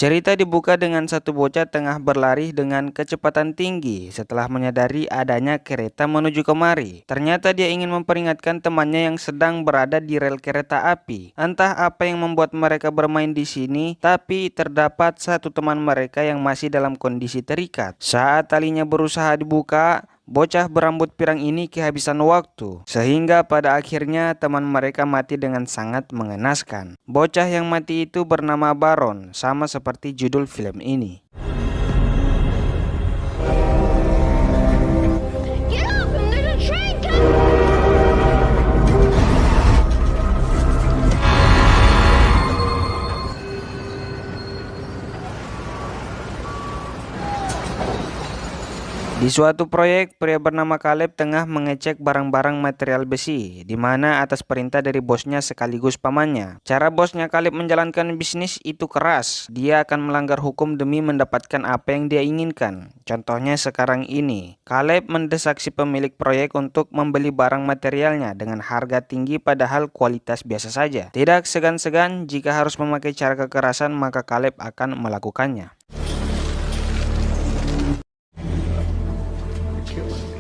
Cerita dibuka dengan satu bocah tengah berlari dengan kecepatan tinggi setelah menyadari adanya kereta menuju kemari. Ternyata dia ingin memperingatkan temannya yang sedang berada di rel kereta api. Entah apa yang membuat mereka bermain di sini, tapi terdapat satu teman mereka yang masih dalam kondisi terikat. Saat talinya berusaha dibuka, bocah berambut pirang ini kehabisan waktu, sehingga pada akhirnya teman mereka mati dengan sangat mengenaskan. Bocah yang mati itu bernama Baron, sama seperti judul film ini. Get up! There's a train coming! Di suatu proyek, pria bernama Caleb tengah mengecek barang-barang material besi, di mana atas perintah dari bosnya sekaligus pamannya. Cara bosnya Caleb menjalankan bisnis itu keras. Dia akan melanggar hukum demi mendapatkan apa yang dia inginkan. Contohnya sekarang ini, Caleb mendesak si pemilik proyek untuk membeli barang materialnya dengan harga tinggi padahal kualitas biasa saja. Tidak segan-segan, jika harus memakai cara kekerasan maka Caleb akan melakukannya.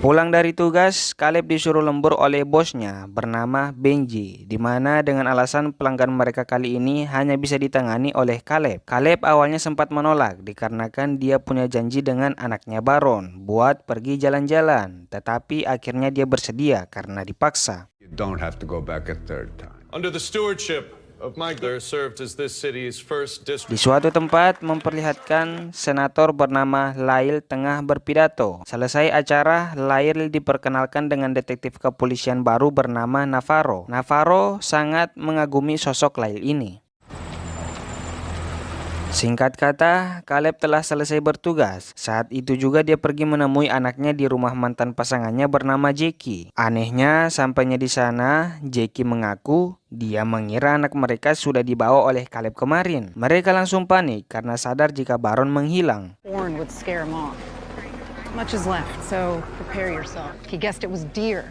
Pulang dari tugas, Caleb disuruh lembur oleh bosnya bernama Benji, di mana dengan alasan pelanggan mereka kali ini hanya bisa ditangani oleh Caleb. Caleb awalnya sempat menolak dikarenakan dia punya janji dengan anaknya Baron buat pergi jalan-jalan, tetapi akhirnya dia bersedia karena dipaksa. You don't have to go back a third time. Under the stewardship of my father, served as this city's first Di district. suatu tempat memperlihatkan senator bernama Lyle tengah berpidato. Selesai acara, Lyle diperkenalkan dengan detektif kepolisian baru bernama Navarro. Navarro sangat mengagumi sosok Lyle ini. Singkat kata, Caleb telah selesai bertugas. Saat itu juga dia pergi menemui anaknya di rumah mantan pasangannya bernama Jackie. Anehnya, sampainya di sana, Jackie mengaku dia mengira anak mereka sudah dibawa oleh Caleb kemarin. Mereka langsung panik karena sadar jika Baron menghilang. Horn would scare him off. Much is left, so prepare yourself. He guessed it was deer.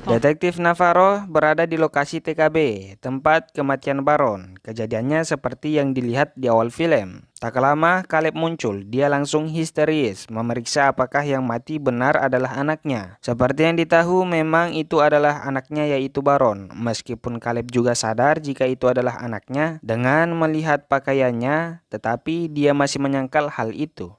Detektif Navarro berada di lokasi TKB, tempat kematian Baron. Kejadiannya seperti yang dilihat di awal film. Tak lama, Caleb muncul. Dia langsung histeris, memeriksa apakah yang mati benar adalah anaknya. Seperti yang ditahu, memang itu adalah anaknya, yaitu Baron. Meskipun Caleb juga sadar jika itu adalah anaknya dengan melihat pakaiannya, tetapi dia masih menyangkal hal itu.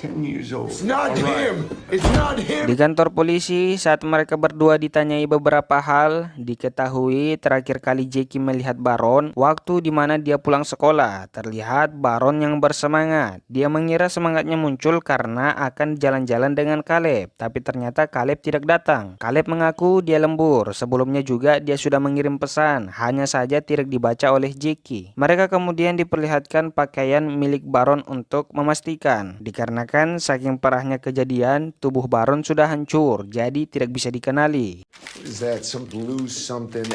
10 years old. It's not him. It's not him. Di kantor polisi, saat mereka berdua ditanyai beberapa hal, diketahui terakhir kali Jackie melihat Baron waktu di mana dia pulang sekolah. Terlihat Baron yang bersemangat. Dia mengira semangatnya muncul karena akan jalan-jalan dengan Caleb, tapi ternyata Caleb tidak datang. Caleb mengaku dia lembur. Sebelumnya juga dia sudah mengirim pesan, hanya saja tidak dibaca oleh Jackie. Mereka kemudian diperlihatkan pakaian milik Baron untuk memastikan, dikarenakan saking parahnya kejadian, tubuh Baron sudah hancur, jadi tidak bisa dikenali. What is that? Some blue something?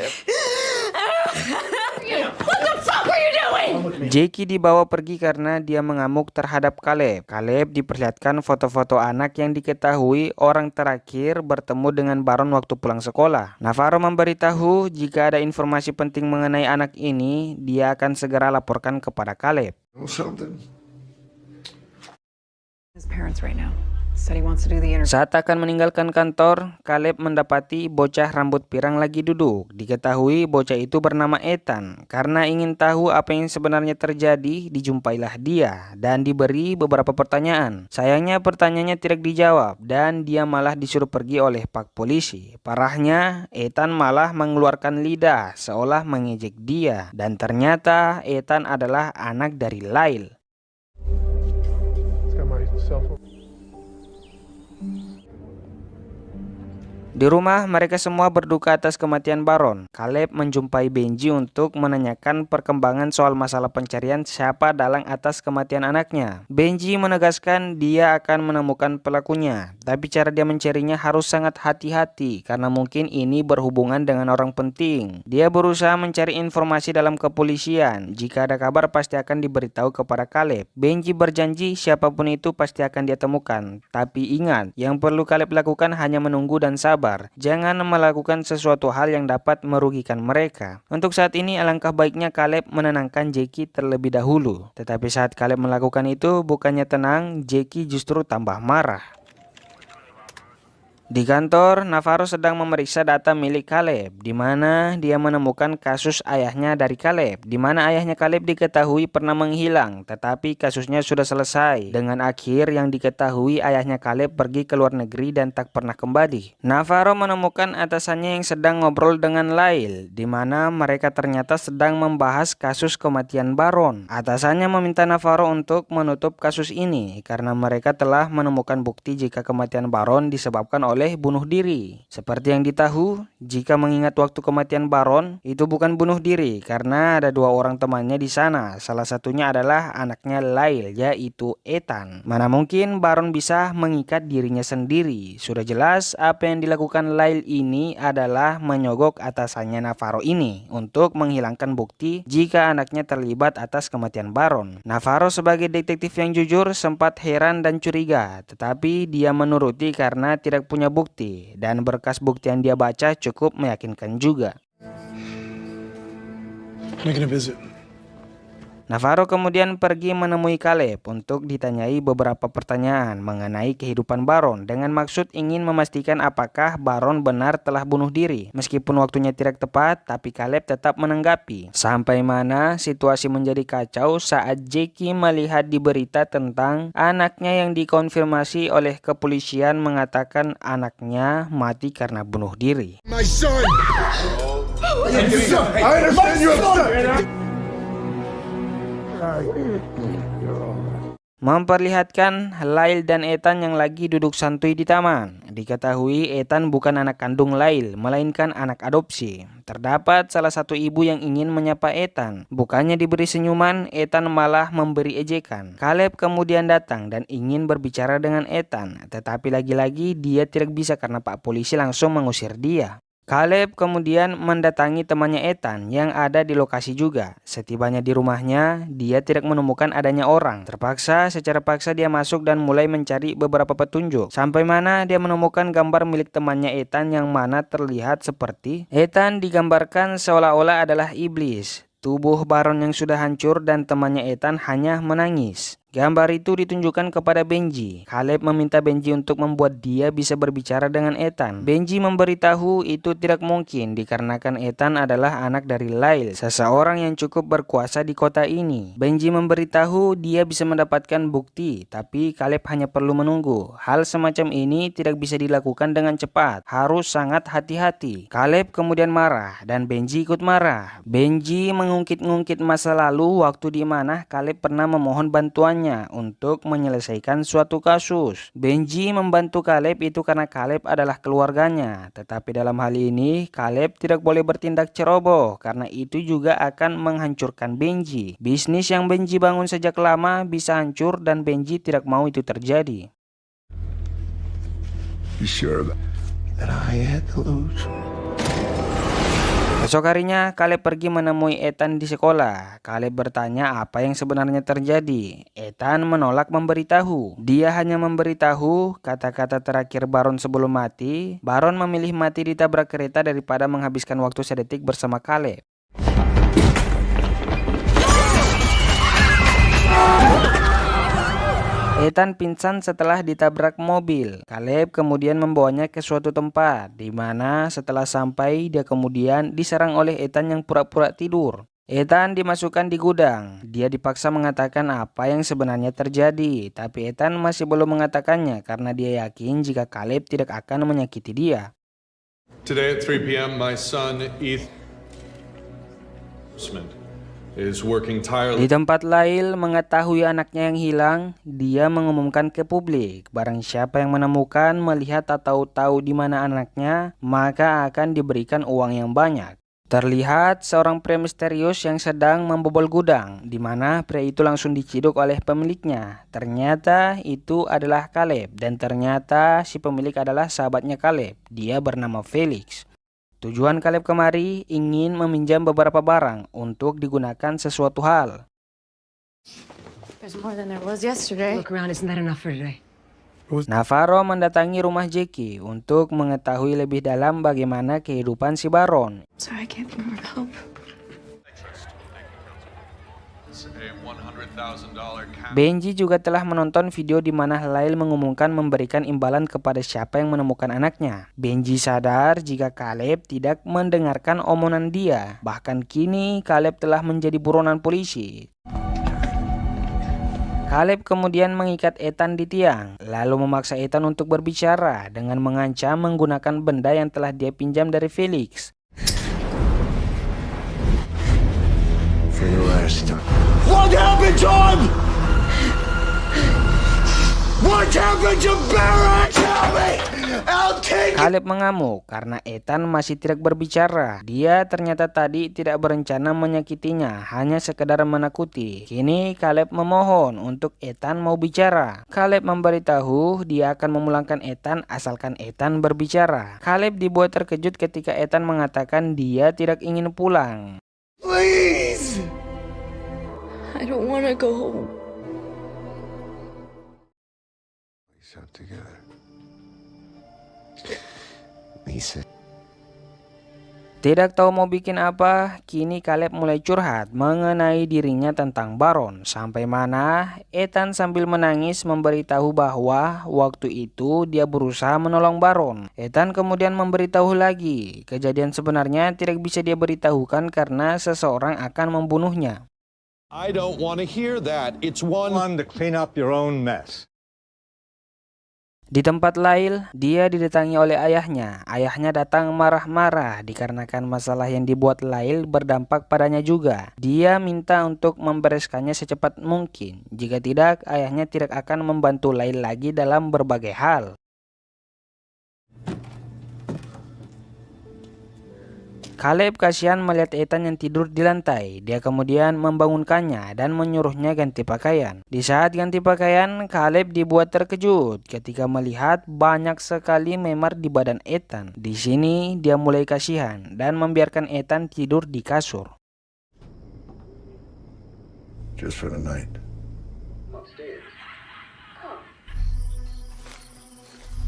Jackie dibawa pergi karena dia mengamuk terhadap Caleb. Caleb diperlihatkan foto-foto anak yang diketahui orang terakhir bertemu dengan Baron waktu pulang sekolah. Navarro memberitahu jika ada informasi penting mengenai anak ini, dia akan segera laporkan kepada Caleb. Know something? His parents right now. Said he wants to do the interview. Saat akan meninggalkan kantor, Caleb mendapati bocah rambut pirang lagi duduk. Diketahui bocah itu bernama Ethan. Karena ingin tahu apa yang sebenarnya terjadi, dijumpailah dia dan diberi beberapa pertanyaan. Sayangnya pertanyaannya tidak dijawab dan dia malah disuruh pergi oleh pak polisi. Parahnya, Ethan malah mengeluarkan lidah seolah mengejek dia. Dan ternyata Ethan adalah anak dari Lyle. Di rumah, mereka semua berduka atas kematian Baron. Caleb menjumpai Benji untuk menanyakan perkembangan soal masalah pencarian siapa dalang atas kematian anaknya. Benji menegaskan dia akan menemukan pelakunya, tapi cara dia mencarinya harus sangat hati-hati karena mungkin ini berhubungan dengan orang penting. Dia berusaha mencari informasi dalam kepolisian. Jika ada kabar pasti akan diberitahu kepada Caleb. Benji berjanji siapapun itu pasti akan dia temukan. Tapi ingat, yang perlu Caleb lakukan hanya menunggu dan sabar. bersabar, jangan melakukan sesuatu hal yang dapat merugikan mereka. Untuk saat ini alangkah baiknya Caleb menenangkan Jackie terlebih dahulu. Tetapi saat Caleb melakukan itu, bukannya tenang, Jackie justru tambah marah. Di kantor, Navarro sedang memeriksa data milik Caleb, di mana dia menemukan kasus ayahnya dari Caleb, di mana ayahnya Caleb diketahui pernah menghilang, tetapi kasusnya sudah selesai, dengan akhir yang diketahui ayahnya Caleb pergi ke luar negeri dan tak pernah kembali. Navarro menemukan atasannya yang sedang ngobrol dengan Lyle, di mana mereka ternyata sedang membahas kasus kematian Baron. Atasannya meminta Navarro untuk menutup kasus ini, karena mereka telah menemukan bukti jika kematian Baron disebabkan oleh bunuh diri. Seperti yang ditahu, jika mengingat waktu kematian Baron, itu bukan bunuh diri karena ada dua orang temannya di sana. Salah satunya adalah anaknya Lyle, yaitu Ethan. Mana mungkin Baron bisa mengikat dirinya sendiri. Sudah jelas apa yang dilakukan Lyle ini adalah menyogok atasannya Navarro ini untuk menghilangkan bukti jika anaknya terlibat atas kematian Baron. Navarro sebagai detektif yang jujur sempat heran dan curiga, tetapi dia menuruti karena tidak punya bukti, dan berkas bukti yang dia baca cukup meyakinkan juga. Making a visit. Navarro kemudian pergi menemui Caleb untuk ditanyai beberapa pertanyaan mengenai kehidupan Baron dengan maksud ingin memastikan apakah Baron benar telah bunuh diri. Meskipun waktunya tidak tepat, tapi Caleb tetap menanggapi. Sampai mana situasi menjadi kacau saat Jackie melihat di berita tentang anaknya yang dikonfirmasi oleh kepolisian mengatakan anaknya mati karena bunuh diri. My son! I understand you're upset! Memperlihatkan Lyle dan Ethan yang lagi duduk santuy di taman. Diketahui Ethan bukan anak kandung Lyle, melainkan anak adopsi. Terdapat salah satu ibu yang ingin menyapa Ethan. Bukannya diberi senyuman, Ethan malah memberi ejekan. Caleb kemudian datang dan ingin berbicara dengan Ethan, tetapi lagi-lagi dia tidak bisa karena Pak Polisi langsung mengusir dia. Caleb kemudian mendatangi temannya Ethan yang ada di lokasi juga. Setibanya di rumahnya, dia tidak menemukan adanya orang. Terpaksa, secara paksa dia masuk dan mulai mencari beberapa petunjuk. Sampai mana dia menemukan gambar milik temannya Ethan yang mana terlihat seperti Ethan digambarkan seolah-olah adalah iblis. Tubuh Baron yang sudah hancur dan temannya Ethan hanya menangis. Gambar itu ditunjukkan kepada Benji. Caleb meminta Benji untuk membuat dia bisa berbicara dengan Ethan. Benji memberitahu itu tidak mungkin dikarenakan Ethan adalah anak dari Lyle, seseorang yang cukup berkuasa di kota ini. Benji memberitahu dia bisa mendapatkan bukti, tapi Caleb hanya perlu menunggu. Hal semacam ini tidak bisa dilakukan dengan cepat, harus sangat hati-hati. Caleb kemudian marah dan Benji ikut marah. Benji mengungkit-ungkit masa lalu waktu di mana Caleb pernah memohon bantuannya untuk menyelesaikan suatu kasus. Benji membantu Caleb itu karena Caleb adalah keluarganya. Tetapi dalam hal ini, Caleb tidak boleh bertindak ceroboh karena itu juga akan menghancurkan Benji. Bisnis yang Benji bangun sejak lama bisa hancur dan Benji tidak mau itu terjadi. You sure that I had to lose? Esok harinya, Caleb pergi menemui Ethan di sekolah. Caleb bertanya apa yang sebenarnya terjadi. Ethan menolak memberitahu. Dia hanya memberitahu kata-kata terakhir Baron sebelum mati. Baron memilih mati ditabrak kereta daripada menghabiskan waktu sedetik bersama Caleb. Ethan pingsan setelah ditabrak mobil. Caleb kemudian membawanya ke suatu tempat, di mana setelah sampai dia kemudian diserang oleh Ethan yang pura-pura tidur. Ethan dimasukkan di gudang. Dia dipaksa mengatakan apa yang sebenarnya terjadi, tapi Ethan masih belum mengatakannya karena dia yakin jika Caleb tidak akan menyakiti dia. Today at 3 p.m., my son, Ethan, is working Di tirelessly. tempat Lyle mengetahui anaknya yang hilang, dia mengumumkan ke publik, barang siapa yang menemukan, melihat atau tahu di mana anaknya, maka akan diberikan uang yang banyak. Terlihat seorang pria misterius yang sedang membobol gudang, di mana pria itu langsung diciduk oleh pemiliknya. Ternyata itu adalah Caleb, dan ternyata si pemilik adalah sahabatnya Caleb. Dia bernama Felix. Tujuan Caleb kemari ingin meminjam beberapa barang untuk digunakan sesuatu hal. There's more than there was yesterday. Look around, isn't that enough for today? Navarro mendatangi rumah Jackie untuk mengetahui lebih dalam bagaimana kehidupan si Baron. Sorry, I can't be more help. It's a $100,000 cash. Benji juga telah menonton video di mana Lyle mengumumkan memberikan imbalan kepada siapa yang menemukan anaknya. Benji sadar jika Caleb tidak mendengarkan omongan dia. Bahkan kini Caleb telah menjadi buronan polisi. Caleb kemudian mengikat Ethan di tiang, lalu memaksa Ethan untuk berbicara dengan mengancam menggunakan benda yang telah dia pinjam dari Felix. For the last time. What happened to him? What happened to Barrett? Tell me! I'll take it! Caleb mengamuk karena Ethan masih tidak berbicara. Dia ternyata tadi tidak berencana menyakitinya, hanya sekedar menakuti. Kini Caleb memohon untuk Ethan mau bicara. Caleb memberitahu dia akan memulangkan Ethan asalkan Ethan berbicara. Caleb dibuat terkejut ketika Ethan mengatakan dia tidak ingin pulang. Please! I don't want to go home. Wake up together. Lisa. Tidak tahu mau bikin apa, kini Caleb mulai curhat mengenai dirinya tentang Baron. Sampai mana Ethan sambil menangis memberitahu bahwa waktu itu dia berusaha menolong Baron. Ethan kemudian memberitahu lagi, kejadian sebenarnya tidak bisa dia beritahukan karena seseorang akan membunuhnya. I don't want to hear that. It's one. To clean up your own mess. Di tempat Lyle, dia didatangi oleh ayahnya. Ayahnya datang marah-marah dikarenakan masalah yang dibuat Lyle berdampak padanya juga. Dia minta untuk membereskannya secepat mungkin. Jika tidak, ayahnya tidak akan membantu Lyle lagi dalam berbagai hal. Caleb kasihan melihat Ethan yang tidur di lantai. Dia kemudian membangunkannya dan menyuruhnya ganti pakaian. Di saat ganti pakaian, Caleb dibuat terkejut ketika melihat banyak sekali memar di badan Ethan. Di sini dia mulai kasihan dan membiarkan Ethan tidur di kasur. Just for the night.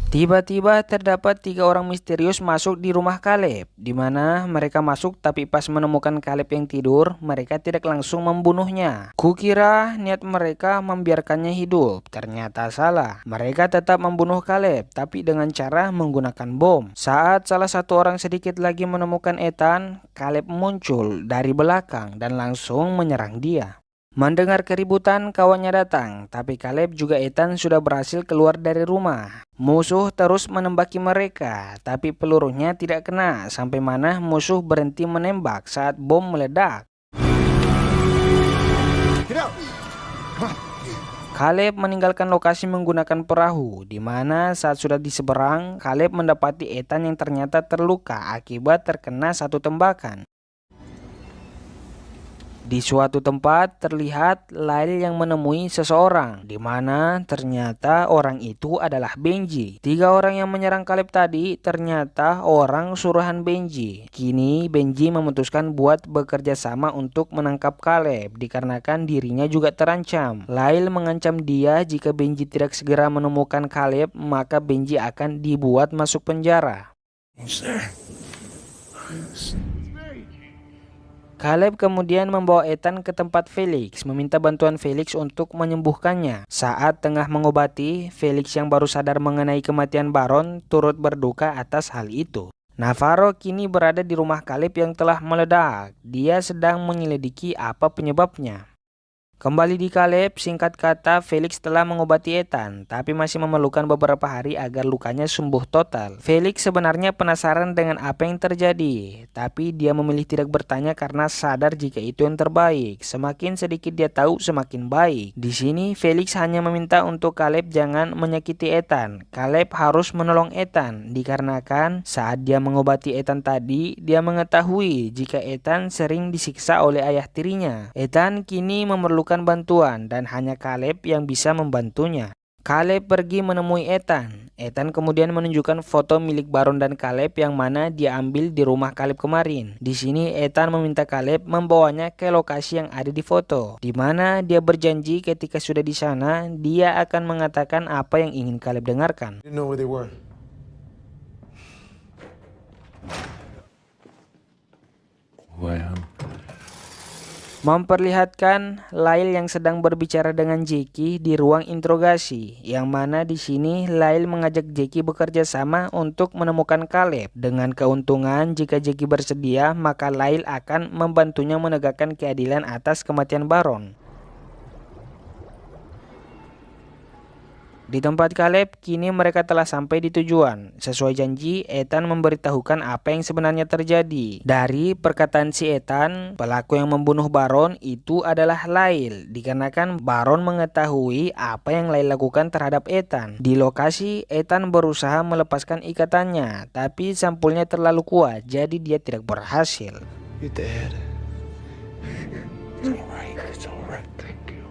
Tiba-tiba terdapat 3 orang misterius masuk di rumah Caleb, di mana mereka masuk tapi pas menemukan Caleb yang tidur, mereka tidak langsung membunuhnya. Kukira niat mereka membiarkannya hidup, ternyata salah. Mereka tetap membunuh Caleb, tapi dengan cara menggunakan bom. Saat salah satu orang sedikit lagi menemukan Ethan, Caleb muncul dari belakang dan langsung menyerang dia. Mendengar keributan, kawannya datang, tapi Caleb juga Ethan sudah berhasil keluar dari rumah. Musuh terus menembaki mereka, tapi pelurunya tidak kena sampai mana musuh berhenti menembak saat bom meledak. Caleb meninggalkan lokasi menggunakan perahu, di mana saat sudah di seberang, Caleb mendapati Ethan yang ternyata terluka akibat terkena satu tembakan. Di suatu tempat terlihat Lyle yang menemui seseorang, di mana ternyata orang itu adalah Benji. 3 orang yang menyerang Caleb tadi ternyata orang suruhan Benji. Kini Benji memutuskan buat bekerja sama untuk menangkap Caleb dikarenakan dirinya juga terancam. Lyle mengancam dia jika Benji tidak segera menemukan Caleb, maka Benji akan dibuat masuk penjara. Caleb kemudian membawa Ethan ke tempat Felix, meminta bantuan Felix untuk menyembuhkannya. Saat tengah mengobati, Felix yang baru sadar mengenai kematian Baron turut berduka atas hal itu. Navarro kini berada di rumah Caleb yang telah meledak. Dia sedang menyelidiki apa penyebabnya. Kembali di Caleb, singkat kata Felix telah mengobati Ethan, tapi masih memerlukan beberapa hari agar lukanya sembuh total. Felix sebenarnya penasaran dengan apa yang terjadi, tapi dia memilih tidak bertanya karena sadar jika itu yang terbaik. Semakin sedikit dia tahu, semakin baik. Di sini Felix hanya meminta untuk Caleb jangan menyakiti Ethan. Caleb harus menolong Ethan, dikarenakan saat dia mengobati Ethan tadi, dia mengetahui jika Ethan sering disiksa oleh ayah tirinya. Ethan kini memerlukan bantuan dan hanya Caleb yang bisa membantunya. Caleb pergi menemui Ethan. Ethan kemudian menunjukkan foto milik Baron dan Caleb yang mana dia ambil di rumah Caleb kemarin. Di sini Ethan meminta Caleb membawanya ke lokasi yang ada di foto, di mana dia berjanji ketika sudah di sana dia akan mengatakan apa yang ingin Caleb dengarkan. Didn't know where they were. Why, Memperlihatkan Lyle yang sedang berbicara dengan Jackie di ruang interogasi, yang mana di sini Lyle mengajak Jackie bekerja sama untuk menemukan Caleb. Dengan keuntungan jika Jackie bersedia, maka Lyle akan membantunya menegakkan keadilan atas kematian Baron. Di tempat Caleb, kini mereka telah sampai di tujuan. Sesuai janji, Ethan memberitahukan apa yang sebenarnya terjadi. Dari perkataan si Ethan, pelaku yang membunuh Baron itu adalah Lyle, dikarenakan Baron mengetahui apa yang Lyle lakukan terhadap Ethan. Di lokasi, Ethan berusaha melepaskan ikatannya, tapi sampulnya terlalu kuat, jadi dia tidak berhasil. You're dead. It's alright. It's alright. Thank you.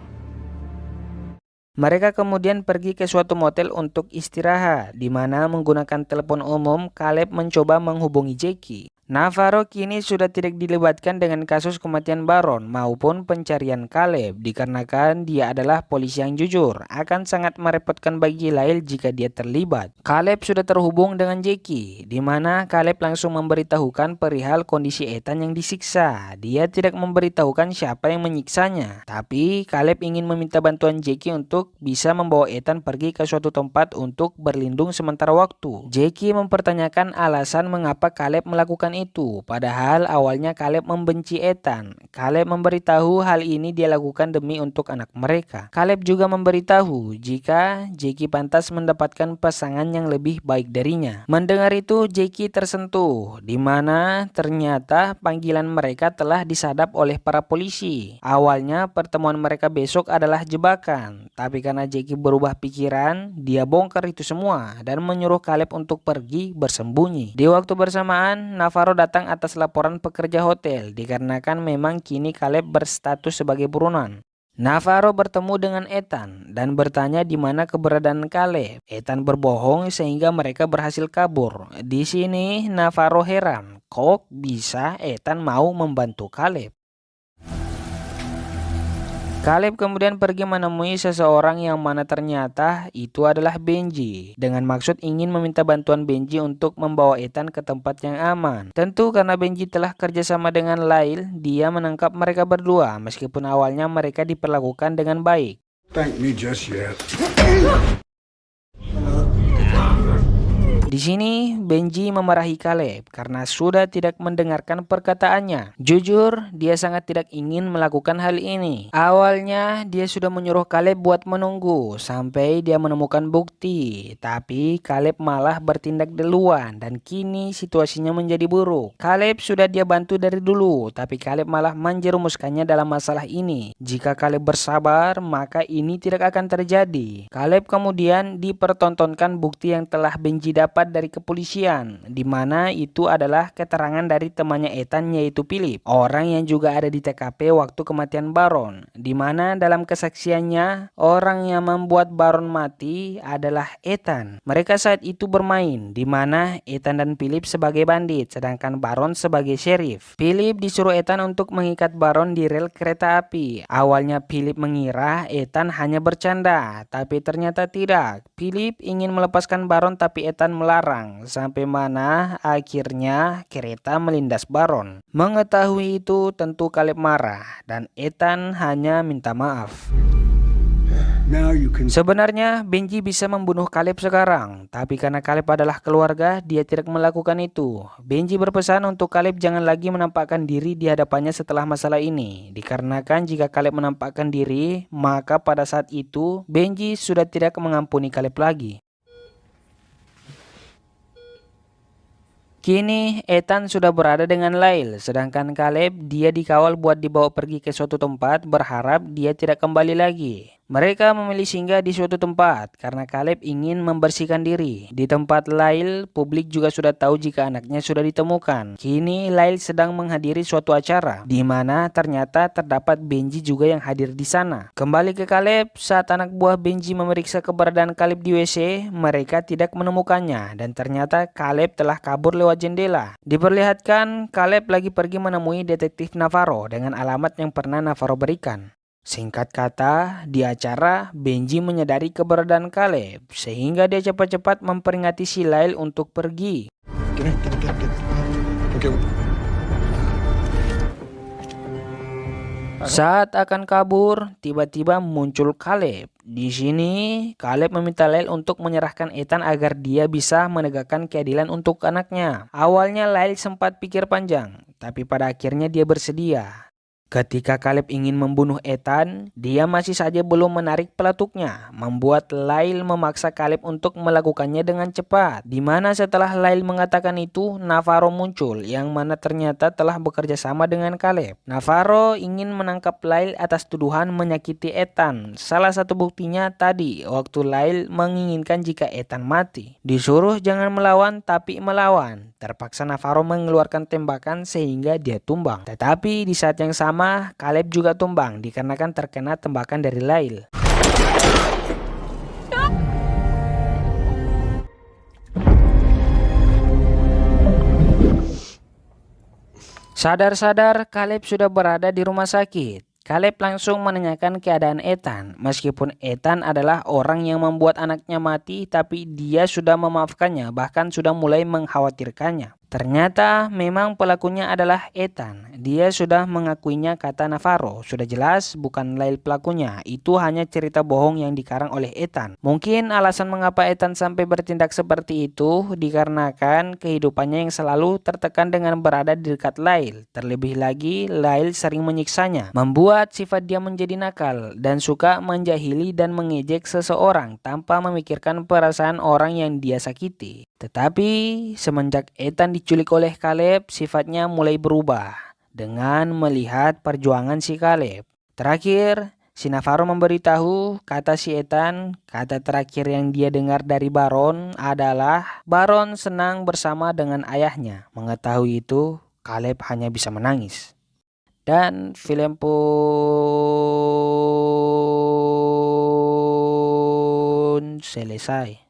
Mereka kemudian pergi ke suatu motel untuk istirahat, di mana menggunakan telepon umum, Caleb mencoba menghubungi Jackie. Navarro kini sudah tidak dilibatkan dengan kasus kematian Baron maupun pencarian Caleb, dikarenakan dia adalah polisi yang jujur. Akan sangat merepotkan bagi Lyle jika dia terlibat. Caleb sudah terhubung dengan Jackie, di mana Caleb langsung memberitahukan perihal kondisi Ethan yang disiksa. Dia tidak memberitahukan siapa yang menyiksanya, tapi Caleb ingin meminta bantuan Jackie untuk bisa membawa Ethan pergi ke suatu tempat untuk berlindung sementara waktu. Jackie mempertanyakan alasan mengapa Caleb melakukan itu, padahal awalnya Caleb membenci Ethan. Caleb memberitahu hal ini dia lakukan demi untuk anak mereka. Caleb juga memberitahu jika Jackie pantas mendapatkan pasangan yang lebih baik darinya. Mendengar itu, Jackie tersentuh, di mana ternyata panggilan mereka telah disadap oleh para polisi. Awalnya pertemuan mereka besok adalah jebakan, tapi karena Jackie berubah pikiran, dia bongkar itu semua dan menyuruh Caleb untuk pergi bersembunyi. Di waktu bersamaan, Navarro datang atas laporan pekerja hotel, dikarenakan memang kini Caleb berstatus sebagai buronan. Navarro bertemu dengan Ethan dan bertanya di mana keberadaan Caleb. Ethan berbohong sehingga mereka berhasil kabur. Di sini Navarro heran, kok bisa Ethan mau membantu Caleb? Caleb kemudian pergi menemui seseorang yang mana ternyata itu adalah Benji, dengan maksud ingin meminta bantuan Benji untuk membawa Ethan ke tempat yang aman. Tentu karena Benji telah kerjasama dengan Lyle, dia menangkap mereka berdua meskipun awalnya mereka diperlakukan dengan baik. Thank me just yet. Di sini Benji memarahi Caleb karena sudah tidak mendengarkan perkataannya. Jujur, dia sangat tidak ingin melakukan hal ini. Awalnya dia sudah menyuruh Caleb buat menunggu sampai dia menemukan bukti, tapi Caleb malah bertindak duluan dan kini situasinya menjadi buruk. Caleb sudah dia bantu dari dulu, tapi Caleb malah menjerumuskannya dalam masalah ini. Jika Caleb bersabar, maka ini tidak akan terjadi. Caleb kemudian dipertontonkan bukti yang telah Benji dapat dari kepolisian, di mana itu adalah keterangan dari temannya Ethan yaitu Philip, orang yang juga ada di TKP waktu kematian Baron, di mana dalam kesaksiannya orang yang membuat Baron mati adalah Ethan. Mereka saat itu bermain, di mana Ethan dan Philip sebagai bandit, sedangkan Baron sebagai sheriff. Philip disuruh Ethan untuk mengikat Baron di rel kereta api. Awalnya Philip mengira Ethan hanya bercanda, tapi ternyata tidak. Philip ingin melepaskan Baron tapi Ethan melarang, sampai mana akhirnya kereta melindas Baron. Mengetahui itu tentu Caleb marah dan Ethan hanya minta maaf. Now you can. Sebenarnya Benji bisa membunuh Caleb sekarang, tapi karena Caleb adalah keluarga, dia tidak melakukan itu. Benji berpesan untuk Caleb jangan lagi menampakkan diri di hadapannya setelah masalah ini, dikarenakan jika Caleb menampakkan diri, maka pada saat itu Benji sudah tidak mengampuni Caleb lagi. Kini Ethan sudah berada dengan Lyle, sedangkan Caleb dia dikawal buat dibawa pergi ke suatu tempat berharap dia tidak kembali lagi. Mereka memilih singgah di suatu tempat karena Caleb ingin membersihkan diri. Di tempat Lyle, publik juga sudah tahu jika anaknya sudah ditemukan. Kini Lyle sedang menghadiri suatu acara, di mana ternyata terdapat Benji juga yang hadir di sana. Kembali ke Caleb, saat anak buah Benji memeriksa keberadaan Caleb di WC, mereka tidak menemukannya dan ternyata Caleb telah kabur lewat jendela. Diperlihatkan Caleb lagi pergi menemui detektif Navarro dengan alamat yang pernah Navarro berikan. Singkat kata, di acara, Benji menyadari keberadaan Caleb, sehingga dia cepat-cepat memperingati si Lyle untuk pergi. Okay. Saat akan kabur, tiba-tiba muncul Caleb. Di sini, Caleb meminta Lyle untuk menyerahkan Ethan agar dia bisa menegakkan keadilan untuk anaknya. Awalnya Lyle sempat pikir panjang, tapi pada akhirnya dia bersedia. Ketika Caleb ingin membunuh Ethan, dia masih saja belum menarik peletuknya, membuat Lyle memaksa Caleb untuk melakukannya dengan cepat. Di mana setelah Lyle mengatakan itu, Navarro muncul, yang mana ternyata telah bekerja sama dengan Caleb. Navarro ingin menangkap Lyle atas tuduhan menyakiti Ethan. Salah satu buktinya tadi, waktu Lyle menginginkan jika Ethan mati. Disuruh jangan melawan, tapi melawan. Terpaksa Navarro mengeluarkan tembakan sehingga dia tumbang. Tetapi di saat yang sama, Caleb juga tumbang dikarenakan terkena tembakan dari Lyle. Sadar-sadar, Caleb sudah berada di rumah sakit. Caleb langsung menanyakan keadaan Ethan. Meskipun Ethan adalah orang yang membuat anaknya mati, tapi dia sudah memaafkannya, bahkan sudah mulai mengkhawatirkannya. Ternyata memang pelakunya adalah Ethan. Dia sudah mengakuinya, kata Navarro. Sudah jelas bukan Lyle pelakunya. Itu hanya cerita bohong yang dikarang oleh Ethan. Mungkin alasan mengapa Ethan sampai bertindak seperti itu dikarenakan kehidupannya yang selalu tertekan dengan berada di dekat Lyle. Terlebih lagi, Lyle sering menyiksanya, membuat sifat dia menjadi nakal dan suka menjahili dan mengejek seseorang tanpa memikirkan perasaan orang yang dia sakiti. Tetapi semenjak Ethan diculik oleh Caleb, sifatnya mulai berubah dengan melihat perjuangan si Caleb. Terakhir, si Navarro memberitahu, kata si Ethan, kata terakhir yang dia dengar dari Baron adalah Baron senang bersama dengan ayahnya. Mengetahui itu, Caleb hanya bisa menangis. Dan film pun selesai.